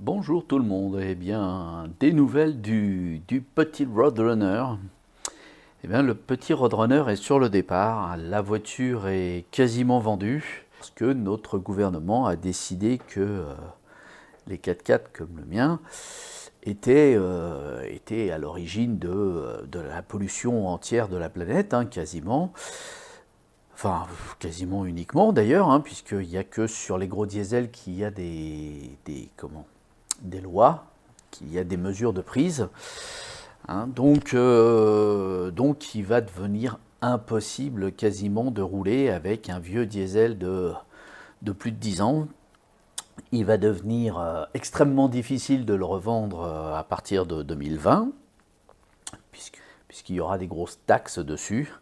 Bonjour tout le monde, eh bien des nouvelles du petit Roadrunner. Eh bien le petit Roadrunner est sur le départ, la voiture est quasiment vendue parce que notre gouvernement a décidé que les 4x4 comme le mien étaient à l'origine de la pollution entière de la planète, hein, quasiment. Enfin, quasiment uniquement d'ailleurs, hein, puisqu'il n'y a que sur les gros diesels qu'il y a des lois, qu'il y a des mesures de prise. Hein, donc il va devenir impossible quasiment de rouler avec un vieux diesel de plus de 10 ans. Il va devenir extrêmement difficile de le revendre à partir de 2020, puisqu'il y aura des grosses taxes dessus.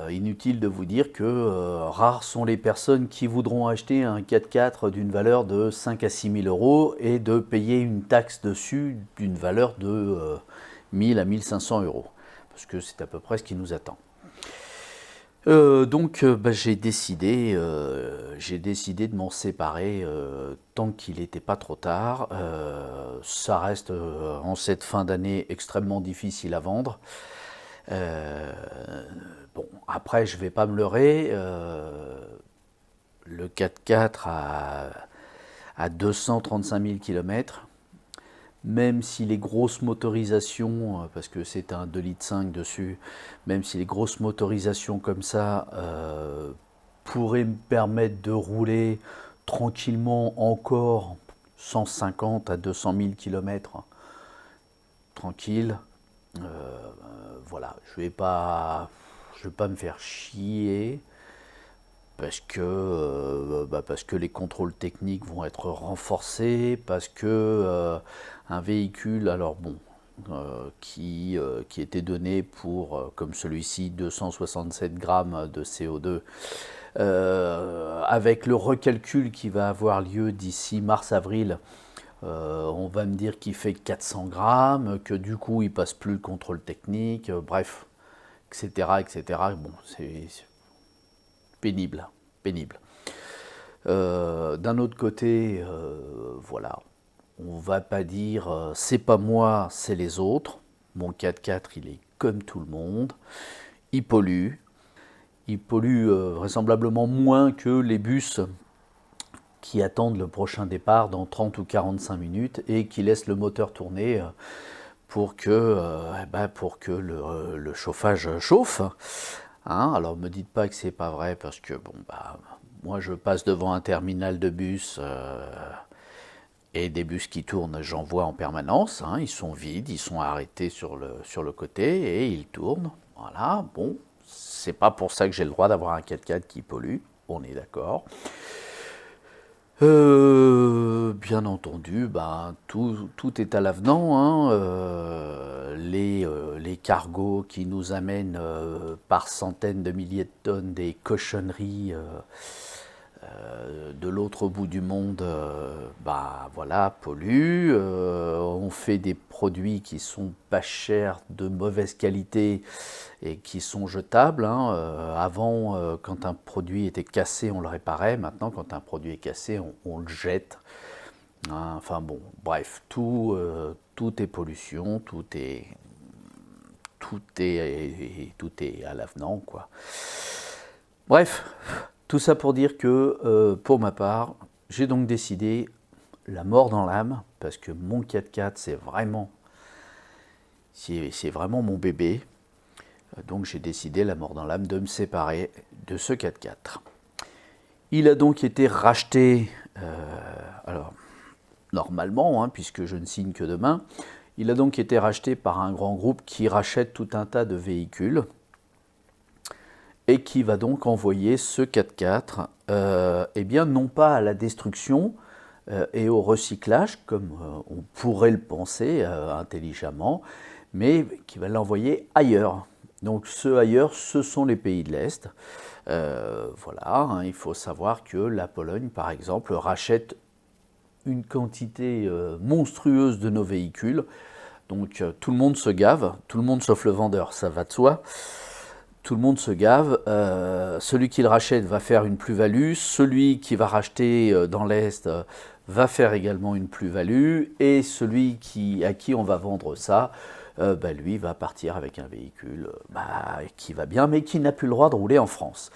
Inutile de vous dire que rares sont les personnes qui voudront acheter un 4x4 d'une valeur de 5 à 6 000 euros et de payer une taxe dessus d'une valeur de 1000 à 1500 euros. Parce que c'est à peu près ce qui nous attend. J'ai décidé de m'en séparer tant qu'il n'était pas trop tard. Ça reste en cette fin d'année extrêmement difficile à vendre. Bon, après, je vais pas me leurrer. Le 4x4 à 235 000 km, même si les grosses motorisations, parce que c'est un 2,5 litres dessus, même si les grosses motorisations comme ça pourraient me permettre de rouler tranquillement encore 150 à 200 000 km, tranquille. Voilà, je vais pas me faire chier parce que les contrôles techniques vont être renforcés, parce que un véhicule, alors bon, qui était donné pour, comme celui-ci, 267 grammes de CO2, avec le recalcul qui va avoir lieu d'ici mars-avril, on va me dire qu'il fait 400 grammes, que du coup il passe plus le contrôle technique, bref, etc., etc. Bon, c'est pénible, pénible. D'un autre côté, voilà, on va pas dire c'est pas moi, c'est les autres. Mon 4x4, il est comme tout le monde. Il pollue. Il pollue vraisemblablement moins que les bus qui attendent le prochain départ dans 30 ou 45 minutes et qui laissent le moteur tourner pour que le chauffage chauffe. Hein, alors me dites pas que c'est pas vrai parce que bon moi je passe devant un terminal de bus et des bus qui tournent, j'en vois en permanence. Hein, ils sont vides, ils sont arrêtés sur le côté et ils tournent. Voilà, bon, c'est pas pour ça que j'ai le droit d'avoir un 4x4 qui pollue, on est d'accord. Bien entendu, tout est à l'avenant. Hein. Les cargos qui nous amènent par centaines de milliers de tonnes des cochonneries de l'autre bout du monde, voilà, polluent. On fait des produits qui sont pas chers, de mauvaise qualité et qui sont jetables. Hein. Avant, quand un produit était cassé, on le réparait. Maintenant, quand un produit est cassé, on le jette. Hein. Enfin bon, bref, tout est pollution, tout est à l'avenant, quoi. Bref, tout ça pour dire que, pour ma part, j'ai donc décidé la mort dans l'âme, parce que mon 4x4, c'est vraiment mon bébé. Donc j'ai décidé, la mort dans l'âme, de me séparer de ce 4x4. Il a donc été racheté, alors normalement, hein, puisque je ne signe que demain, il a donc été racheté par un grand groupe qui rachète tout un tas de véhicules et qui va donc envoyer ce 4x4, eh bien non pas à la destruction et au recyclage, comme on pourrait le penser intelligemment, mais qui va l'envoyer ailleurs. Donc ce ailleurs, ce sont les pays de l'Est. Voilà, hein, il faut savoir que la Pologne, par exemple, rachète une quantité monstrueuse de nos véhicules. Donc tout le monde se gave, tout le monde sauf le vendeur, ça va de soi. Tout le monde se gave. Celui qui le rachète va faire une plus-value. Celui qui va racheter dans l'Est va faire également une plus-value, et celui à qui on va vendre ça, lui va partir avec un véhicule qui va bien, mais qui n'a plus le droit de rouler en France.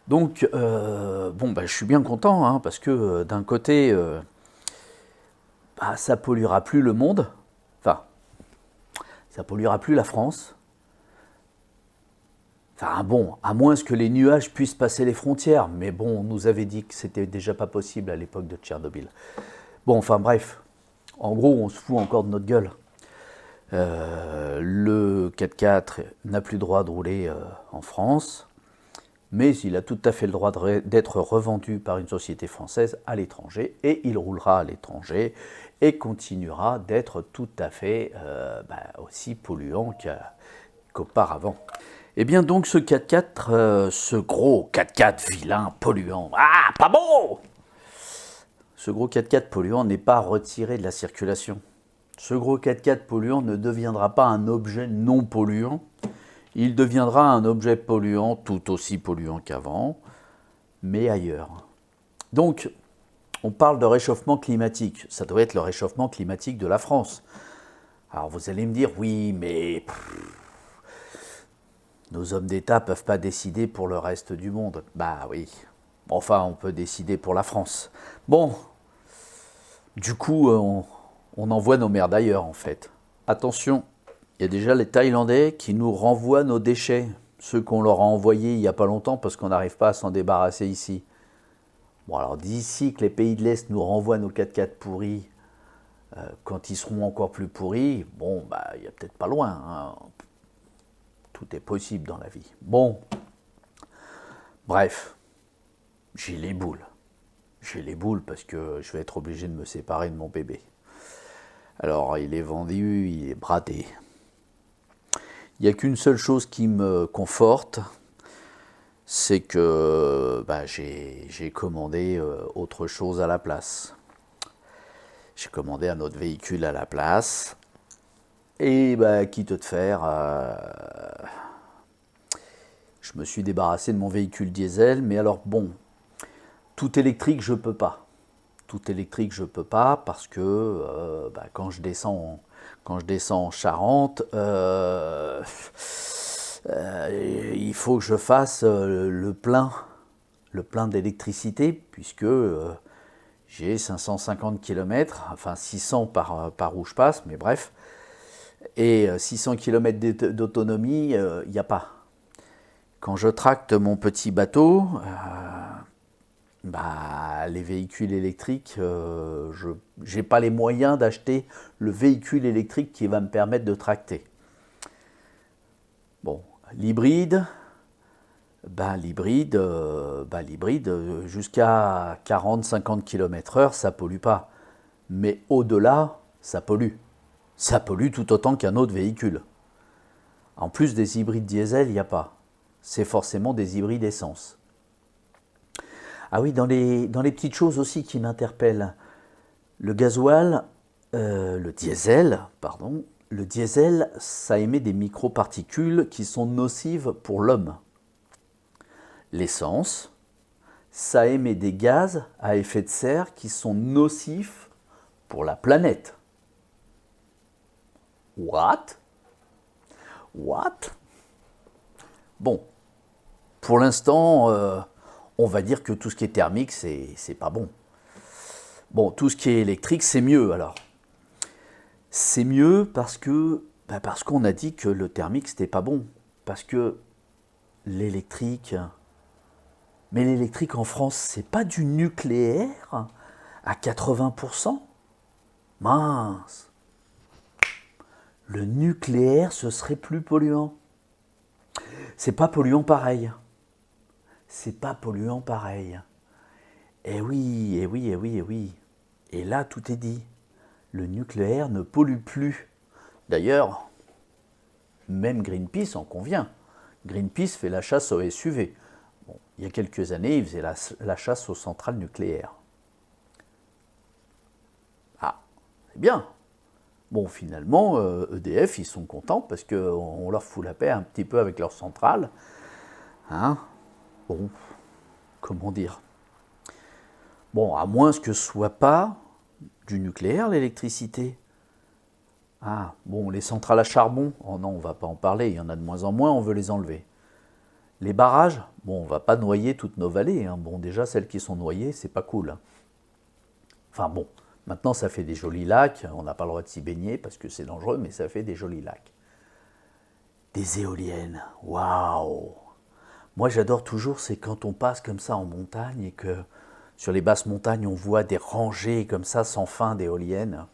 Donc, je suis bien content, hein, parce que d'un côté, ça polluera plus le monde, enfin, ça polluera plus la France. Enfin bon, à moins que les nuages puissent passer les frontières, mais bon, on nous avait dit que c'était déjà pas possible à l'époque de Tchernobyl. Bon, enfin bref, en gros, on se fout encore de notre gueule. Le 4x4 n'a plus le droit de rouler en France, mais il a tout à fait le droit d'être revendu par une société française à l'étranger, et il roulera à l'étranger et continuera d'être tout à fait aussi polluant qu'auparavant. Eh bien donc ce 4x4, ce gros 4x4 vilain, polluant, pas bon! Ce gros 4x4 polluant n'est pas retiré de la circulation. Ce gros 4x4 polluant ne deviendra pas un objet non polluant, il deviendra un objet polluant tout aussi polluant qu'avant, mais ailleurs. Donc, on parle de réchauffement climatique, ça doit être le réchauffement climatique de la France. Alors vous allez me dire, oui, mais nos hommes d'État ne peuvent pas décider pour le reste du monde. Bah oui, enfin on peut décider pour la France. Bon, du coup on envoie nos merdes ailleurs en fait. Attention, il y a déjà les Thaïlandais qui nous renvoient nos déchets, ceux qu'on leur a envoyés il n'y a pas longtemps parce qu'on n'arrive pas à s'en débarrasser ici. Bon alors d'ici que les pays de l'Est nous renvoient nos 4x4 pourris, quand ils seront encore plus pourris, bon il n'y a peut-être pas loin, hein. Tout est possible dans la vie. Bon, bref, j'ai les boules. J'ai les boules parce que je vais être obligé de me séparer de mon bébé. Alors, il est vendu, il est bradé. Il n'y a qu'une seule chose qui me conforte, c'est que j'ai commandé autre chose à la place. J'ai commandé un autre véhicule à la place. Et quitte de faire, je me suis débarrassé de mon véhicule diesel, mais alors bon, tout électrique je peux pas. Tout électrique je peux pas parce que quand je descends en Charente, il faut que je fasse le plein d'électricité puisque j'ai 550 km, enfin 600 par où je passe, mais bref. Et 600 km d'autonomie, il n'y a pas. Quand je tracte mon petit bateau, les véhicules électriques, je n'ai pas les moyens d'acheter le véhicule électrique qui va me permettre de tracter. Bon, l'hybride, jusqu'à 40-50 km/h, ça ne pollue pas. Mais au-delà, ça pollue. Ça pollue tout autant qu'un autre véhicule. En plus des hybrides diesel, il n'y a pas. C'est forcément des hybrides essence. Ah oui, dans les petites choses aussi qui m'interpellent, le diesel, ça émet des microparticules qui sont nocives pour l'homme. L'essence, ça émet des gaz à effet de serre qui sont nocifs pour la planète. What? Bon, pour l'instant, on va dire que tout ce qui est thermique, c'est pas bon. Bon, tout ce qui est électrique, c'est mieux alors. C'est mieux parce qu'on a dit que le thermique, c'était pas bon. Parce que l'électrique... Mais l'électrique en France, c'est pas du nucléaire à 80%? Mince! Le nucléaire, ce serait plus polluant. C'est pas polluant pareil. C'est pas polluant pareil. Eh oui. Et là, tout est dit. Le nucléaire ne pollue plus. D'ailleurs, même Greenpeace en convient. Greenpeace fait la chasse aux SUV. Bon, il y a quelques années, il faisait la chasse aux centrales nucléaires. Ah, c'est bien. Bon, finalement, EDF, ils sont contents parce qu'on leur fout la paix un petit peu avec leur centrale. Hein? Bon, comment dire? Bon, à moins que ce soit pas Du nucléaire, l'électricité? Ah, bon, les centrales à charbon? Oh non, on va pas en parler, il y en a de moins en moins, on veut les enlever. Les barrages? Bon, on va pas noyer toutes nos vallées, hein. Bon, déjà, celles qui sont noyées, c'est pas cool, hein. Enfin bon, maintenant ça fait des jolis lacs, on n'a pas le droit de s'y baigner parce que c'est dangereux, mais ça fait des jolis lacs. Des éoliennes, waouh! Moi j'adore toujours, c'est quand on passe comme ça en montagne et que sur les basses montagnes on voit des rangées comme ça sans fin d'éoliennes.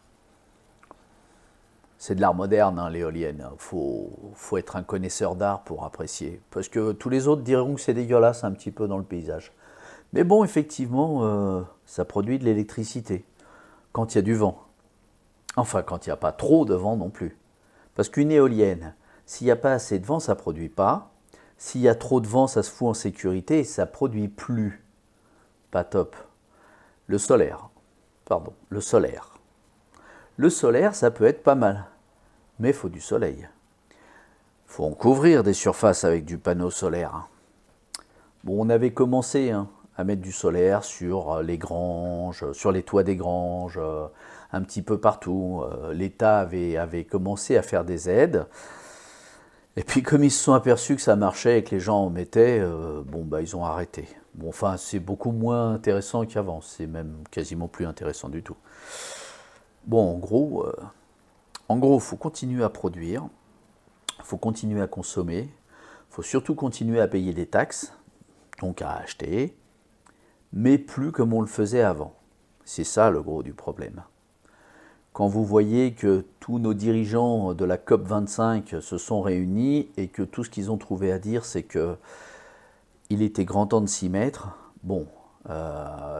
C'est de l'art moderne, hein, l'éolienne. Faut être un connaisseur d'art pour apprécier. Parce que tous les autres diront que c'est dégueulasse un petit peu dans le paysage. Mais bon, effectivement, ça produit de l'électricité. Quand il y a du vent. Enfin, quand il n'y a pas trop de vent non plus. Parce qu'une éolienne, s'il n'y a pas assez de vent, ça ne produit pas. S'il y a trop de vent, ça se fout en sécurité et ça ne produit plus. Pas top. Le solaire. Pardon, le solaire. Le solaire, ça peut être pas mal. Mais il faut du soleil. Il faut en couvrir des surfaces avec du panneau solaire. Bon, on avait commencé à mettre du solaire sur les granges, sur les toits des granges, un petit peu partout. L'État avait commencé à faire des aides. Et puis comme ils se sont aperçus que ça marchait et que les gens en mettaient, bon bah ils ont arrêté. Bon, enfin, c'est beaucoup moins intéressant qu'avant. C'est même quasiment plus intéressant du tout. Bon, en gros, faut continuer à produire, faut continuer à consommer, faut surtout continuer à payer des taxes, donc à acheter, mais plus comme on le faisait avant. C'est ça le gros du problème. Quand vous voyez que tous nos dirigeants de la COP25 se sont réunis et que tout ce qu'ils ont trouvé à dire, c'est que il était grand temps de s'y mettre, bon,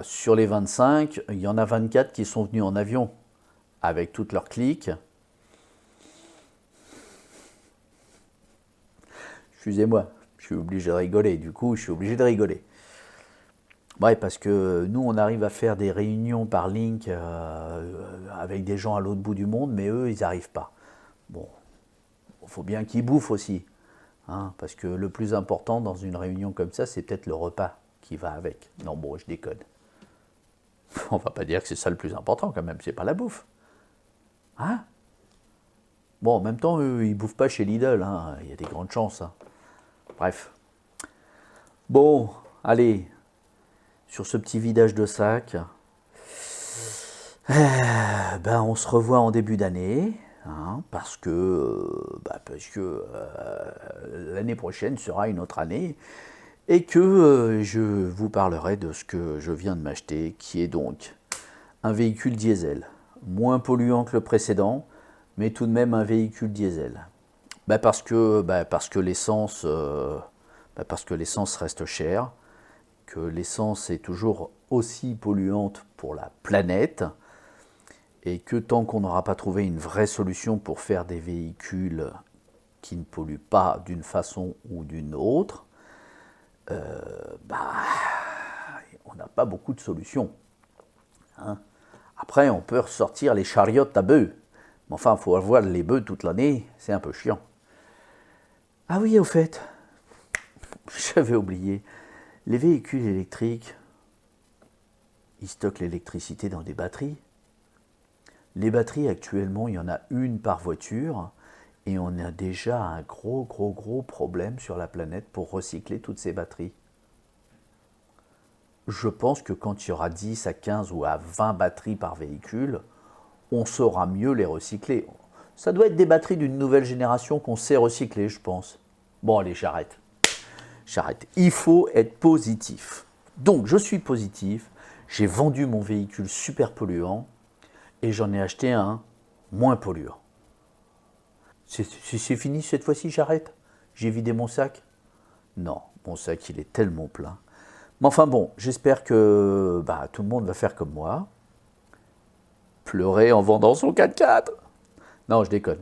sur les 25, il y en a 24 qui sont venus en avion avec toutes leurs cliques. Excusez-moi, je suis obligé de rigoler, du coup, je suis obligé de rigoler. Ouais, parce que nous, on arrive à faire des réunions par link avec des gens à l'autre bout du monde, mais eux, ils n'y arrivent pas. Bon, il faut bien qu'ils bouffent aussi, hein, parce que le plus important dans une réunion comme ça, c'est peut-être le repas qui va avec. Non, bon, je déconne. On va pas dire que c'est ça le plus important quand même, c'est pas la bouffe. Hein? Bon, en même temps, eux, ils bouffent pas chez Lidl, hein, il y a des grandes chances, hein. Bref. Bon, allez, sur ce petit vidage de sac, ben on se revoit en début d'année, hein, parce que l'année prochaine sera une autre année, et que je vous parlerai de ce que je viens de m'acheter, qui est donc un véhicule diesel, moins polluant que le précédent, mais tout de même un véhicule diesel. Parce que l'essence reste chère, que l'essence est toujours aussi polluante pour la planète, et que tant qu'on n'aura pas trouvé une vraie solution pour faire des véhicules qui ne polluent pas d'une façon ou d'une autre, on n'a pas beaucoup de solutions, hein. Après, on peut ressortir les chariotes à bœufs. Mais enfin, il faut avoir les bœufs toute l'année, c'est un peu chiant. Ah oui, au fait, j'avais oublié, les véhicules électriques, ils stockent l'électricité dans des batteries. Les batteries, actuellement, il y en a une par voiture, et on a déjà un gros problème sur la planète pour recycler toutes ces batteries. Je pense que quand il y aura 10 à 15 ou à 20 batteries par véhicule, on saura mieux les recycler. Ça doit être des batteries d'une nouvelle génération qu'on sait recycler, je pense. Bon, allez, j'arrête. Il faut être positif. Donc, je suis positif. J'ai vendu mon véhicule super polluant et j'en ai acheté un moins polluant. C'est fini cette fois-ci, j'arrête. J'ai vidé mon sac. Non, mon sac, il est tellement plein. Mais enfin bon, j'espère que tout le monde va faire comme moi. Pleurer en vendant son 4x4. Non, je déconne.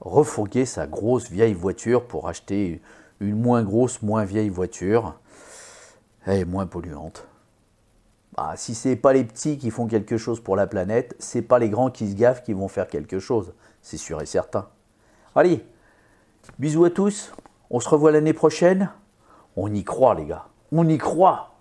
Refourguer sa grosse vieille voiture pour acheter une moins grosse, moins vieille voiture. Et moins polluante. Si c'est pas les petits qui font quelque chose pour la planète, c'est pas les grands qui se gaffent qui vont faire quelque chose. C'est sûr et certain. Allez, bisous à tous. On se revoit l'année prochaine. On y croit, les gars. On y croit.